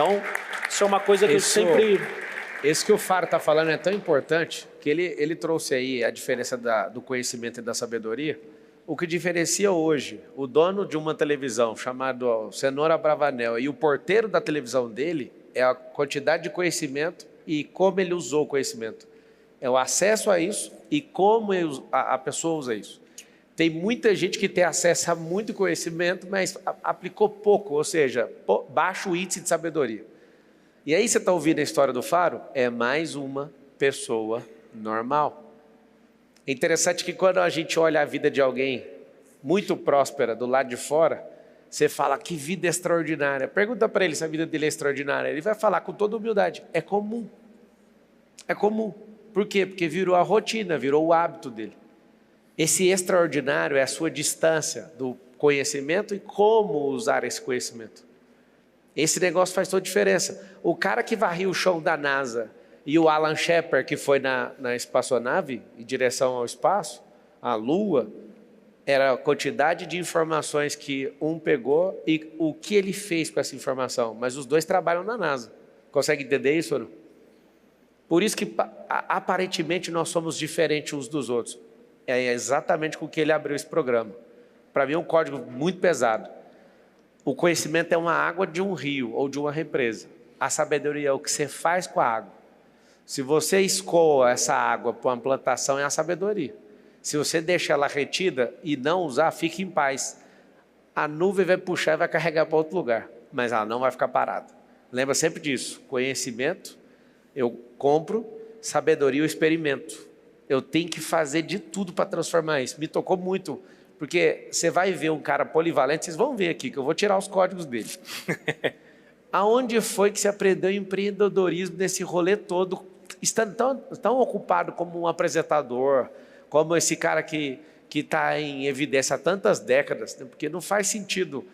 Então, isso é uma coisa que eu sempre... Esse que o Faro está falando é tão importante que ele trouxe aí a diferença do conhecimento e da sabedoria. O que diferencia hoje o dono de uma televisão chamado Cenoura Bravanel e o porteiro da televisão dele é a quantidade de conhecimento e como ele usou o conhecimento. É o acesso a isso e como a pessoa usa isso. Tem muita gente que tem acesso a muito conhecimento, mas aplicou pouco, ou seja, baixo índice de sabedoria. E aí você está ouvindo a história do Faro? É mais uma pessoa normal. É interessante que quando a gente olha a vida de alguém muito próspera do lado de fora, você fala, que vida extraordinária. Pergunta para ele se a vida dele é extraordinária. Ele vai falar com toda humildade, é comum. É comum. Por quê? Porque virou a rotina, virou o hábito dele. Esse extraordinário é a sua distância do conhecimento e como usar esse conhecimento. Esse negócio faz toda a diferença. O cara que varria o chão da NASA e o Alan Shepard, que foi na espaçonave em direção ao espaço, à Lua, era a quantidade de informações que um pegou e o que ele fez com essa informação. Mas os dois trabalham na NASA. Consegue entender isso ou não? Por isso que aparentemente nós somos diferentes uns dos outros. É exatamente com que ele abriu esse programa. Para mim é um código muito pesado. O conhecimento é uma água de um rio ou de uma represa. A sabedoria é o que você faz com a água. Se você escoa essa água para uma plantação, é a sabedoria. Se você deixa ela retida e não usar, fique em paz. A nuvem vai puxar e vai carregar para outro lugar, mas ela não vai ficar parada. Lembra sempre disso. Conhecimento, eu compro, sabedoria eu experimento. Eu tenho que fazer de tudo para transformar isso. Me tocou muito. Porque você vai ver um cara polivalente, vocês vão ver aqui, que eu vou tirar os códigos dele. Aonde foi que você aprendeu empreendedorismo nesse rolê todo, estando tão ocupado como um apresentador, como esse cara que está em evidência há tantas décadas, né? Porque não faz sentido,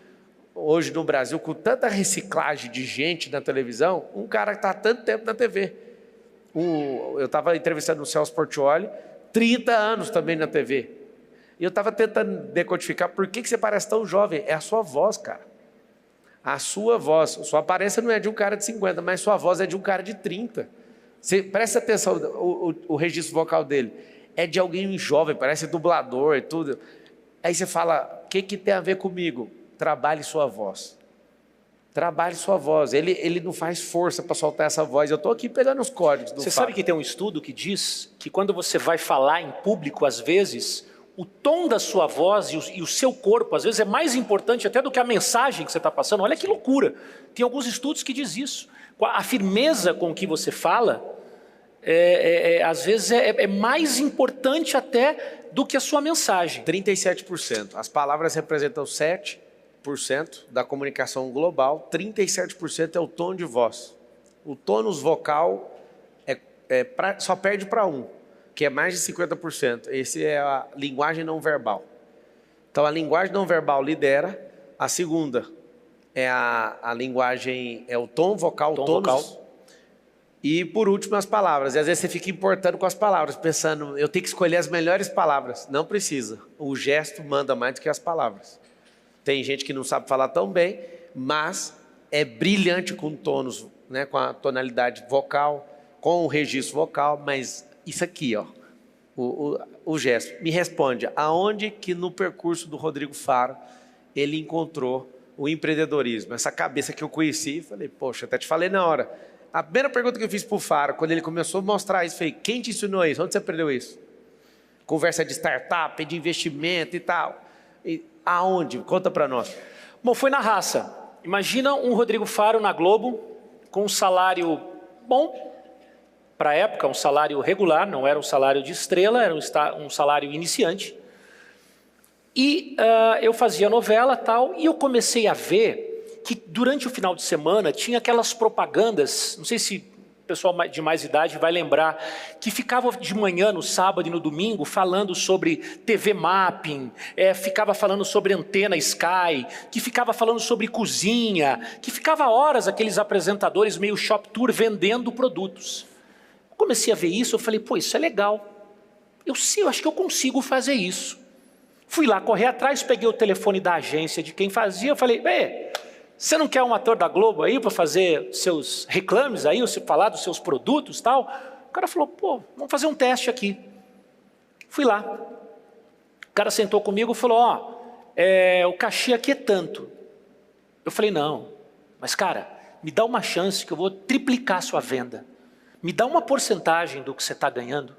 hoje no Brasil, com tanta reciclagem de gente na televisão, um cara que está há tanto tempo na TV. Eu estava entrevistando o Celso Portiolli, 30 anos também na TV. E eu estava tentando decodificar por que você parece tão jovem. É a sua voz, cara. A sua voz. Sua aparência não é de um cara de 50, mas sua voz é de um cara de 30. Você presta atenção, o registro vocal dele é de alguém jovem, parece dublador e tudo. Aí você fala, o que tem a ver comigo? Trabalhe sua voz. Trabalhe sua voz. Ele não faz força para soltar essa voz. Eu estou aqui pegando os códigos do Você sabe que tem um estudo que diz que quando você vai falar em público, às vezes, o tom da sua voz e o seu corpo, às vezes, é mais importante até do que a mensagem que você está passando. Olha que loucura. Tem alguns estudos que diz isso. A firmeza com que você fala, às vezes, é mais importante até do que a sua mensagem. 37%. As palavras representam 7% da comunicação global. 37% é o tom de voz. O tônus vocal só perde para que é mais de 50%. Esse é a linguagem não verbal. Então, a linguagem não verbal lidera. A segunda é a linguagem, é o tom vocal, o tônus. Vocal. E, por último, as palavras. E, às vezes, você fica importando com as palavras, pensando, eu tenho que escolher as melhores palavras. Não precisa. O gesto manda mais do que as palavras. Tem gente que não sabe falar tão bem, mas é brilhante com tônus, né, com a tonalidade vocal, com o registro vocal, mas... Isso aqui, ó, o gesto. Me responde, aonde que no percurso do Rodrigo Faro ele encontrou o empreendedorismo? Essa cabeça que eu conheci, falei, poxa, até te falei na hora. A primeira pergunta que eu fiz para o Faro, quando ele começou a mostrar isso, falei, quem te ensinou isso? Onde você aprendeu isso? Conversa de startup, de investimento e tal. E aonde? Conta para nós. Bom, foi na raça. Imagina um Rodrigo Faro na Globo, com um salário bom, para a época, um salário regular, não era um salário de estrela, era um salário iniciante. E eu fazia novela e tal, e eu comecei a ver que durante o final de semana tinha aquelas propagandas, não sei se o pessoal de mais idade vai lembrar, que ficava de manhã, no sábado e no domingo, falando sobre TV Mapping, ficava falando sobre antena Sky, que ficava falando sobre cozinha, que ficava horas aqueles apresentadores meio shop tour vendendo produtos. Comecei a ver isso, eu falei, pô, isso é legal. Eu acho que eu consigo fazer isso. Fui lá correr atrás, peguei o telefone da agência de quem fazia, eu falei, Você não quer um ator da Globo aí para fazer seus reclames aí, ou se falar dos seus produtos e tal? O cara falou, pô, vamos fazer um teste aqui. Fui lá. O cara sentou comigo e falou, ó, o cachê aqui é tanto. Eu falei, não, mas cara, me dá uma chance que eu vou triplicar a sua venda. Me dá uma porcentagem do que você está ganhando.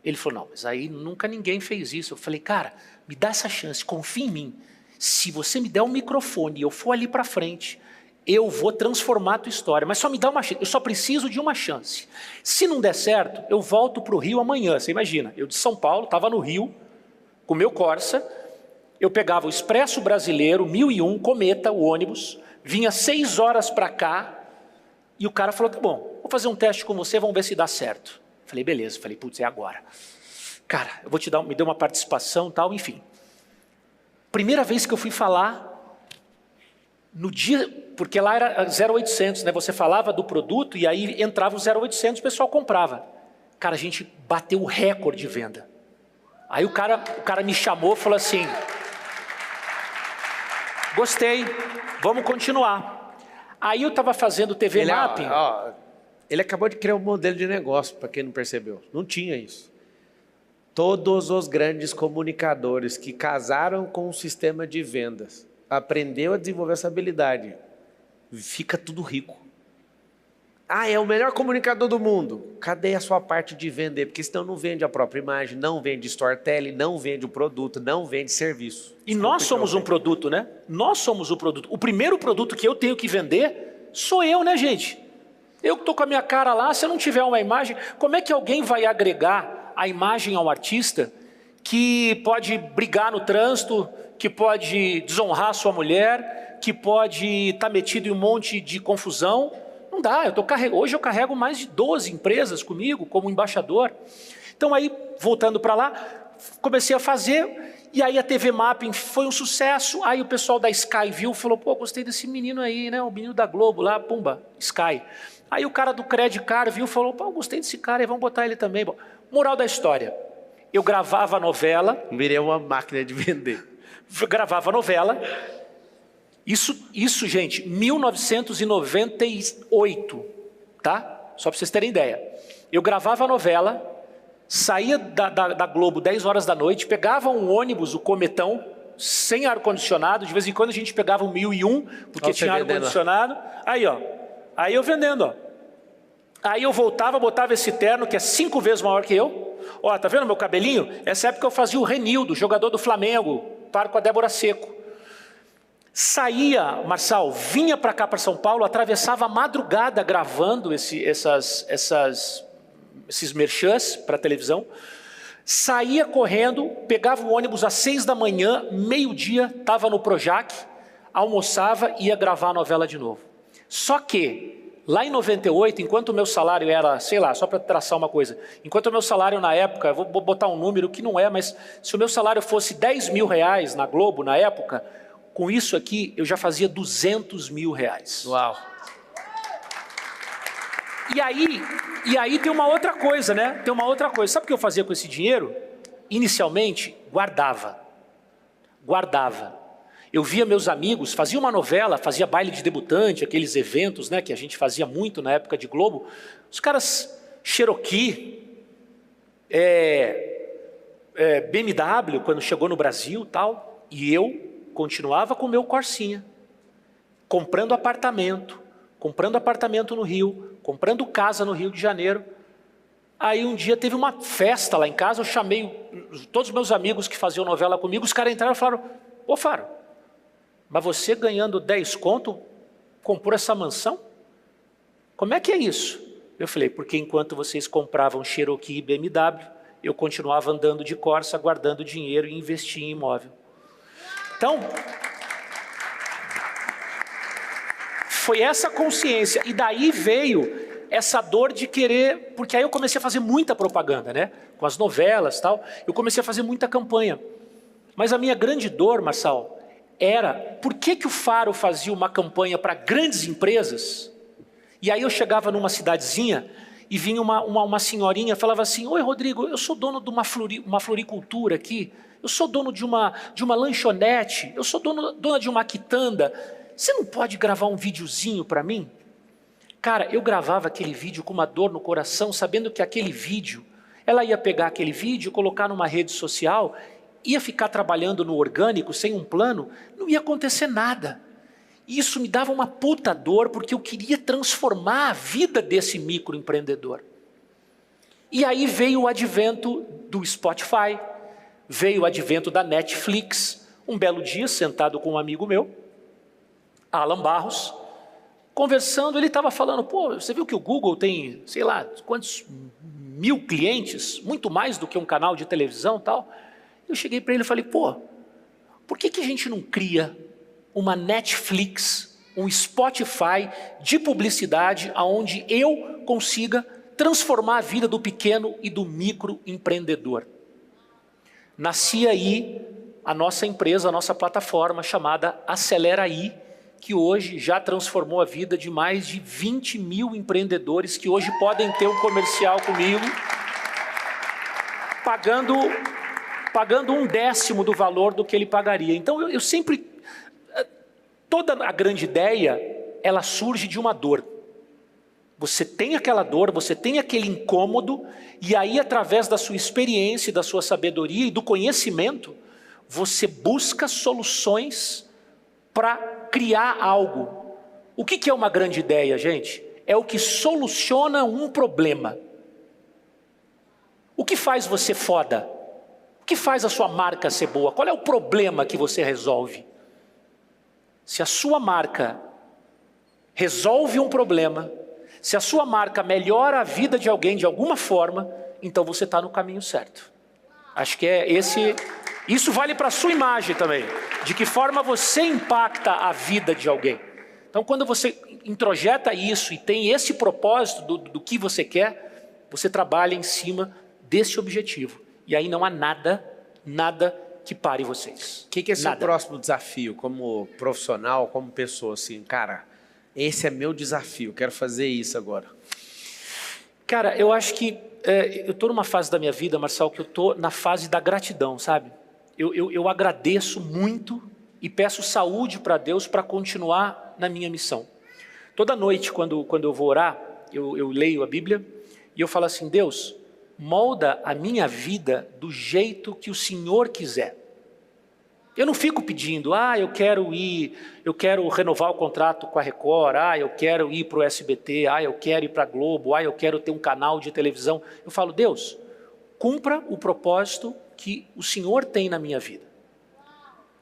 Ele falou, não, mas aí nunca ninguém fez isso. Eu falei, cara, me dá essa chance, confia em mim. Se você me der um microfone e eu for ali para frente, eu vou transformar a tua história, mas só me dá uma chance, eu só preciso de uma chance. Se não der certo, eu volto para o Rio amanhã, você imagina, eu de São Paulo, estava no Rio, com o meu Corsa, eu pegava o Expresso Brasileiro, 1001, Cometa, o ônibus, vinha 6 horas para cá, e o cara falou, tá bom, vou fazer um teste com você, vamos ver se dá certo. Falei, beleza, falei, putz, é agora. Cara, eu vou te dar, me deu uma participação e tal, enfim. Primeira vez que eu fui falar, no dia, porque lá era 0800, né? Você falava do produto e aí entrava o 0800 e o pessoal comprava. Cara, a gente bateu o recorde de venda. Aí o cara me chamou e falou assim, gostei, vamos continuar. Aí eu estava fazendo TV Mapping. Ele acabou de criar um modelo de negócio, para quem não percebeu. Não tinha isso. Todos os grandes comunicadores que casaram com o sistema de vendas, aprendeu a desenvolver essa habilidade, fica tudo rico. Ah, é o melhor comunicador do mundo. Cadê a sua parte de vender? Porque senão não vende a própria imagem, não vende storytelling, não vende o produto, não vende serviço. E nós somos um produto, né? Nós somos o produto. O primeiro produto que eu tenho que vender sou eu, né, gente? Eu que estou com a minha cara lá, se eu não tiver uma imagem, como é que alguém vai agregar a imagem ao artista que pode brigar no trânsito, que pode desonrar sua mulher, que pode estar metido em um monte de confusão? Não dá, hoje eu carrego mais de 12 empresas comigo como embaixador. Então aí, voltando para lá, comecei a fazer, e aí a TV Mapping foi um sucesso, aí o pessoal da Sky viu, falou, pô, gostei desse menino aí, né, o menino da Globo lá, pumba, Sky. Aí o cara do Credit Card viu, falou, pô, gostei desse cara aí, vamos botar ele também. Bom, moral da história, eu gravava a novela. Virei uma máquina de vender. Gravava a novela. Isso, gente, 1998, tá? Só para vocês terem ideia. Eu gravava a novela, saía da Globo 10 horas da noite, pegava um ônibus, o Cometão, sem ar-condicionado, de vez em quando a gente pegava o 1001, porque tinha ar-condicionado. Aí, ó, aí eu vendendo, ó. Aí eu voltava, botava esse terno, que é 5 vezes maior que eu. Ó, tá vendo meu cabelinho? Essa época eu fazia o Renildo, jogador do Flamengo, par com a Débora Seco. Saía, Marçal, vinha para cá, para São Paulo, atravessava a madrugada gravando esses merchans para televisão. Saía correndo, pegava o ônibus às 6 da manhã, meio-dia, estava no Projac, almoçava e ia gravar a novela de novo. Só que lá em 98, enquanto o meu salário era, sei lá, só para traçar uma coisa, enquanto o meu salário na época, vou botar um número que não é, mas se o meu salário fosse 10 mil reais na Globo na época, com isso aqui eu já fazia 200 mil reais. Uau! E aí tem uma outra coisa, né? Tem uma outra coisa. Sabe o que eu fazia com esse dinheiro? Inicialmente, guardava. Eu via meus amigos, fazia uma novela, fazia baile de debutante, aqueles eventos, né, que a gente fazia muito na época de Globo. Os caras, Cherokee, BMW, quando chegou no Brasil, tal, e eu continuava com o meu Corsinha, comprando apartamento no Rio, comprando casa no Rio de Janeiro. Aí um dia teve uma festa lá em casa, eu chamei todos os meus amigos que faziam novela comigo, os caras entraram e falaram, ô Faro, mas você ganhando 10 conto, comprou essa mansão? Como é que é isso? Eu falei, porque enquanto vocês compravam Cherokee e BMW, eu continuava andando de Corsa, guardando dinheiro e investia em imóvel. Então, foi essa consciência, e daí veio essa dor de querer, porque aí eu comecei a fazer muita propaganda, né? Com as novelas e tal, eu comecei a fazer muita campanha. Mas a minha grande dor, Marçal, era por que o Faro fazia uma campanha para grandes empresas, e aí eu chegava numa cidadezinha e vinha uma senhorinha, falava assim, oi Rodrigo, eu sou dono de uma floricultura aqui, eu sou dono de uma lanchonete, eu sou dona de uma quitanda, você não pode gravar um videozinho para mim? Cara, eu gravava aquele vídeo com uma dor no coração, sabendo que aquele vídeo, ela ia pegar aquele vídeo, colocar numa rede social, ia ficar trabalhando no orgânico, sem um plano, não ia acontecer nada. E isso me dava uma puta dor, porque eu queria transformar a vida desse microempreendedor. E aí veio o advento do Spotify, veio o advento da Netflix. Um belo dia, sentado com um amigo meu, Alan Barros, conversando, ele estava falando, pô, você viu que o Google tem, sei lá, quantos 1000 clientes, muito mais do que um canal de televisão e tal. Eu cheguei para ele e falei, pô, por que a gente não cria uma Netflix, um Spotify de publicidade, onde eu consiga transformar a vida do pequeno e do microempreendedor? Nascia aí a nossa empresa, a nossa plataforma chamada Acelera.ai, que hoje já transformou a vida de mais de 20 mil empreendedores que hoje podem ter um comercial comigo, pagando 1/10 do valor do que ele pagaria. Então eu sempre, toda a grande ideia, ela surge de uma dor. Você tem aquela dor, você tem aquele incômodo, e aí através da sua experiência, da sua sabedoria e do conhecimento, você busca soluções para criar algo. O que é uma grande ideia, gente? É o que soluciona um problema. O que faz você foda? O que faz a sua marca ser boa? Qual é o problema que você resolve? Se a sua marca resolve um problema, se a sua marca melhora a vida de alguém de alguma forma, então você está no caminho certo. Acho que é esse... Isso vale para a sua imagem também. De que forma você impacta a vida de alguém. Então, quando você introjeta isso e tem esse propósito do que você quer, você trabalha em cima desse objetivo. E aí não há nada que pare vocês. O que é seu próximo desafio como profissional, como pessoa? Assim, cara, esse é meu desafio, quero fazer isso agora. Cara, eu acho que eu estou numa fase da minha vida, Marçal, que eu estou na fase da gratidão, sabe? Eu agradeço muito e peço saúde para Deus para continuar na minha missão. Toda noite, quando eu vou orar, eu leio a Bíblia e eu falo assim, Deus, molda a minha vida do jeito que o Senhor quiser. Eu não fico pedindo, eu quero renovar o contrato com a Record, eu quero ir para o SBT, eu quero ir para a Globo, eu quero ter um canal de televisão. Eu falo, Deus, cumpra o propósito que o Senhor tem na minha vida.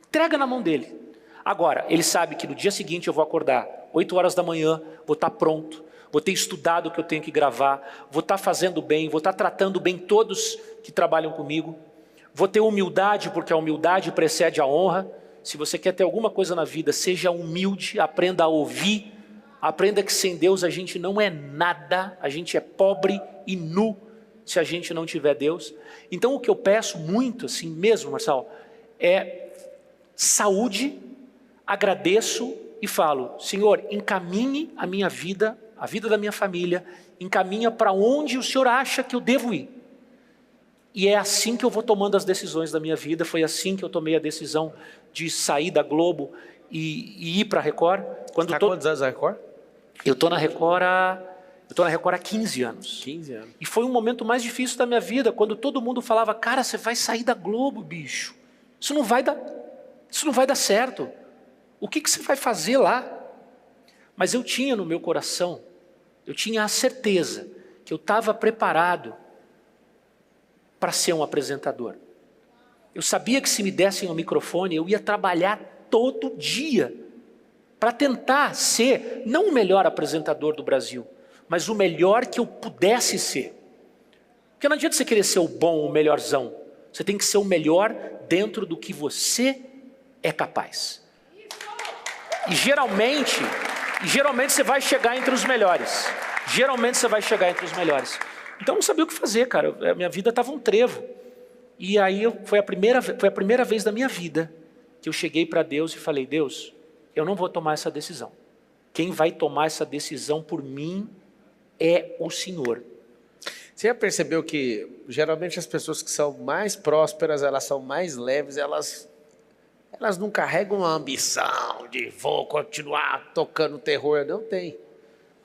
Entrega na mão dele. Agora, ele sabe que no dia seguinte eu vou acordar 8 horas da manhã, vou estar pronto, vou ter estudado o que eu tenho que gravar, vou estar fazendo bem, vou estar tratando bem todos que trabalham comigo, vou ter humildade, porque a humildade precede a honra. Se você quer ter alguma coisa na vida, seja humilde, aprenda a ouvir, aprenda que sem Deus a gente não é nada, a gente é pobre e nu se a gente não tiver Deus. Então o que eu peço muito, assim mesmo, Marçal, é saúde, agradeço e falo, Senhor, encaminhe a minha vida, a vida da minha família, encaminha para onde o Senhor acha que eu devo ir. E é assim que eu vou tomando as decisões da minha vida, foi assim que eu tomei a decisão de sair da Globo e ir para a Record. Quando quantos anos na Record? Eu estou na Record há 15 anos. 15 anos. E foi um momento mais difícil da minha vida, quando todo mundo falava, cara, você vai sair da Globo, bicho. Isso não vai dar certo. O que você vai fazer lá? Mas eu tinha no meu coração, eu tinha a certeza que eu estava preparado para ser um apresentador. Eu sabia que se me dessem um microfone, eu ia trabalhar todo dia para tentar ser, não o melhor apresentador do Brasil, mas o melhor que eu pudesse ser. Porque não adianta você querer ser o bom, o melhorzão. Você tem que ser o melhor dentro do que você é capaz. E geralmente você vai chegar entre os melhores. Geralmente você vai chegar entre os melhores. Então eu não sabia o que fazer, cara. A minha vida estava um trevo. E aí foi a primeira vez da minha vida que eu cheguei para Deus e falei, Deus, eu não vou tomar essa decisão. Quem vai tomar essa decisão por mim é o Senhor. Você já percebeu que geralmente as pessoas que são mais prósperas, elas são mais leves, elas elas não carregam uma ambição de vou continuar tocando terror. Não tem.